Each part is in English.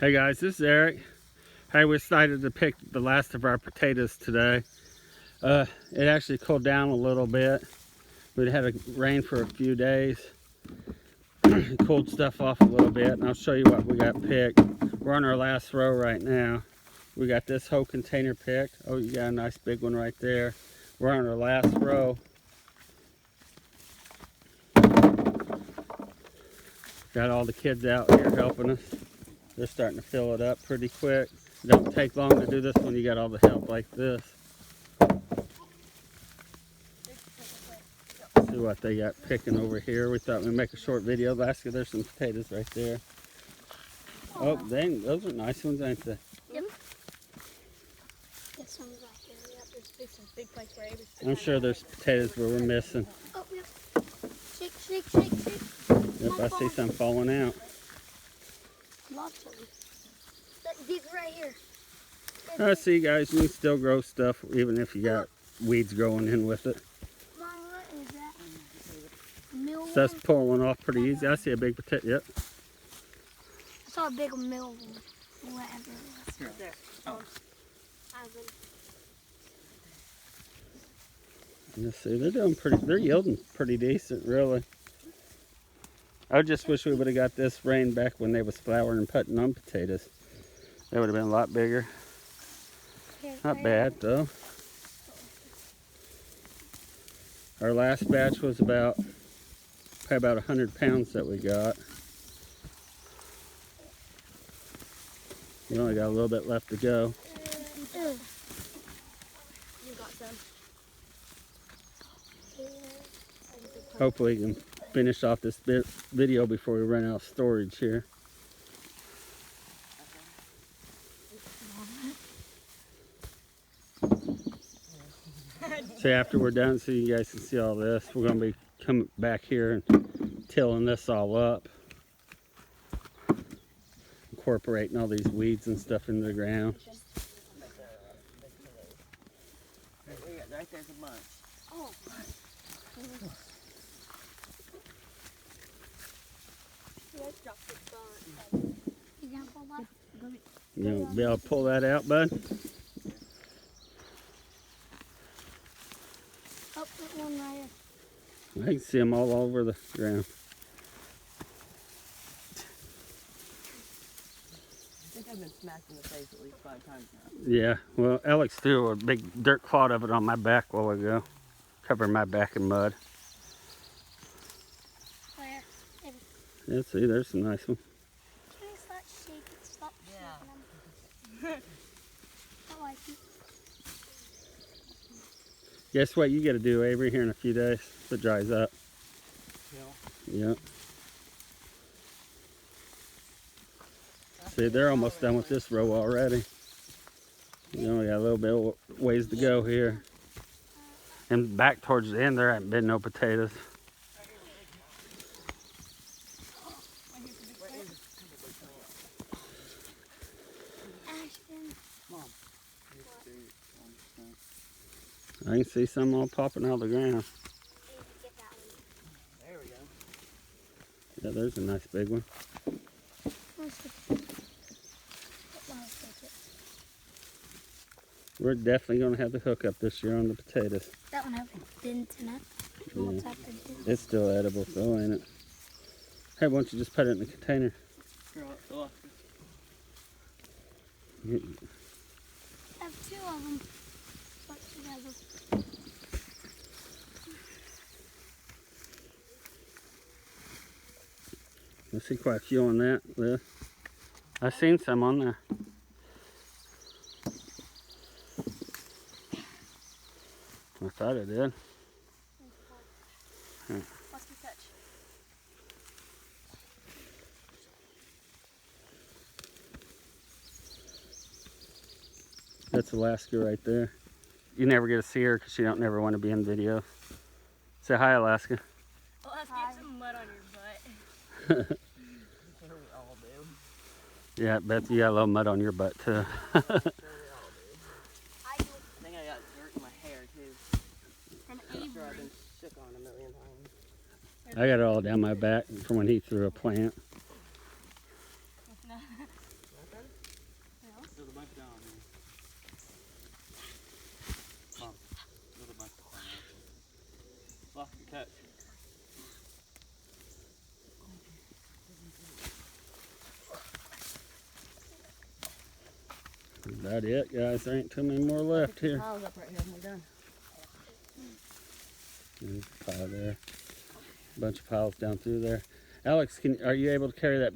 Hey guys, this is Eric. Hey, we decided to pick the last of our potatoes today. It actually cooled down a little bit. We'd had a rain for a few days. Cooled stuff off a little bit, and I'll show you what we got picked. We're on our last row right now. We got this whole container picked. Oh, you got a nice big one right there. We're on our last row. Got all the kids out here helping us. They're starting to fill it up pretty quick. It don't take long to do this when you got all the help like this. See what they got picking over here. We thought we'd make a short video. Alaska, there's some potatoes right there. Oh, dang, those are nice ones, ain't they? Yep. This one's right here. Yep, there's some big place where Avery's. I'm sure there's potatoes where we're missing. Oh, yep. Shake, shake, shake, shake. Yep, I see some falling out. Lots of them. These right here. I see, guys, you can still grow stuff even if you got weeds growing in with it. Mom, what is that? Mill So that's pulling one off pretty easy. I see a big potato. Yep. I saw a big mill one. Whatever it was. There. Oh. Let's see, they're doing pretty, they're yielding pretty decent, really. I just wish we would have got this rain back when they was flowering and putting on potatoes. That would have been a lot bigger. Not bad, though. Our last batch was probably about 100 pounds that we got. We only got a little bit left to go. You got some. Hopefully we can finish off this video before we run out of storage here. So after we're done, so you guys can see all this, we're going to be coming back here and tilling this all up. Incorporating all these weeds and stuff into the ground. Right there's a bunch. Oh. You know, be able to pull that out, bud? Oh, that one right here. I can see them all over the ground. I think I've been smacked in the face at least 5 times now. Yeah, well, Alex threw a big dirt clod of it on my back a while ago, covering my back in mud. Where? Yeah, see, there's some nice ones. Can you start shaking? Stop shaking them. I like it. Guess what you got to do, Avery, here in a few days if it dries up? Yep. See, they're almost done with this row already. You only got a little bit of ways to go here. And back towards the end, there haven't been no potatoes. Ashton. I can see some all popping out of the ground. There we go. Yeah, there's a nice big one. We're definitely going to have the hookup this year on the potatoes. That one hasn't been enough. What's happened? It's still edible, though, ain't it? Hey, why don't you just put it in the container? Here, I'll I have 2 of them. Put together. I see quite a few on that list. I've seen some on there. I thought it did. What's the touch? That's Alaska right there. You never get to see her because she don't never want to be in videos. Say hi, Alaska. Well, let's get some mud on your butt. we all do. Yeah, I bet you got a little mud on your butt, too. I think I got dirt in my hair too. From I'm sure I've Avery. been shook on a million times. I got it all down my back from when he threw a plant. Right there. down there. Come on. Little bunch of pineapples. Lost the catch. That's about it, guys. There ain't too many more left here. Piles up right here when we're done. There's a pile there. A bunch of piles down through there. Alex, are you able to carry that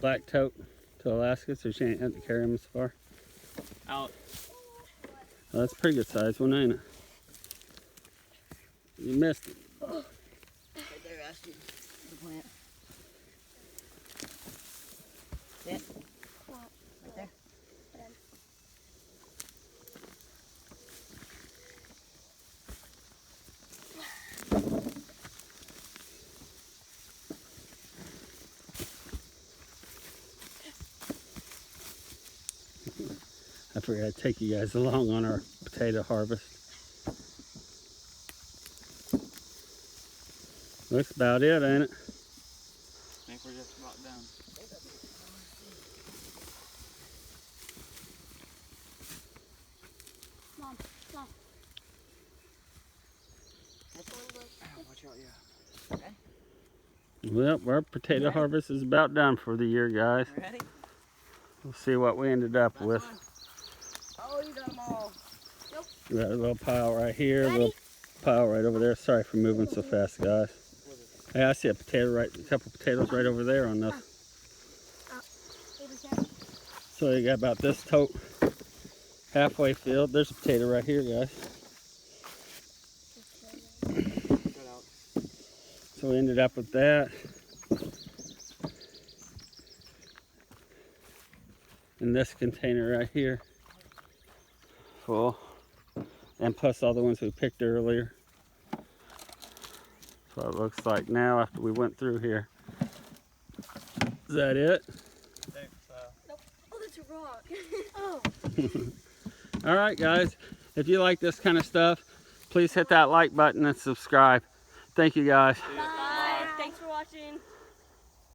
black tote to Alaska so she ain't have to carry him as far? Out. Well, that's a pretty good size one, ain't it? You missed it. Right there, Rusty. The plant. Yeah. Right there. I figured I'd take you guys along on our potato harvest. Looks about it, ain't it? I think we're just about done. Mom, Mom. Watch out, yeah. Well, our potato harvest is about done for the year, guys. Ready? We'll see what we ended up Last with. one. Oh, you got them all. We got a little pile right here, a little pile right over there. Sorry for moving so fast, guys. Hey, I see a couple potatoes right over there on this. So you got about this tote halfway filled. There's a potato right here, guys. Good out. So we ended up with that. In this container right here. Full. And plus all the ones we picked earlier. That's what it looks like now after we went through here. Is that it? I think so. Oh, that's a rock. Oh. All right, guys. If you like this kind of stuff, please hit that like button and subscribe. Thank you, guys. Bye. Thanks for watching.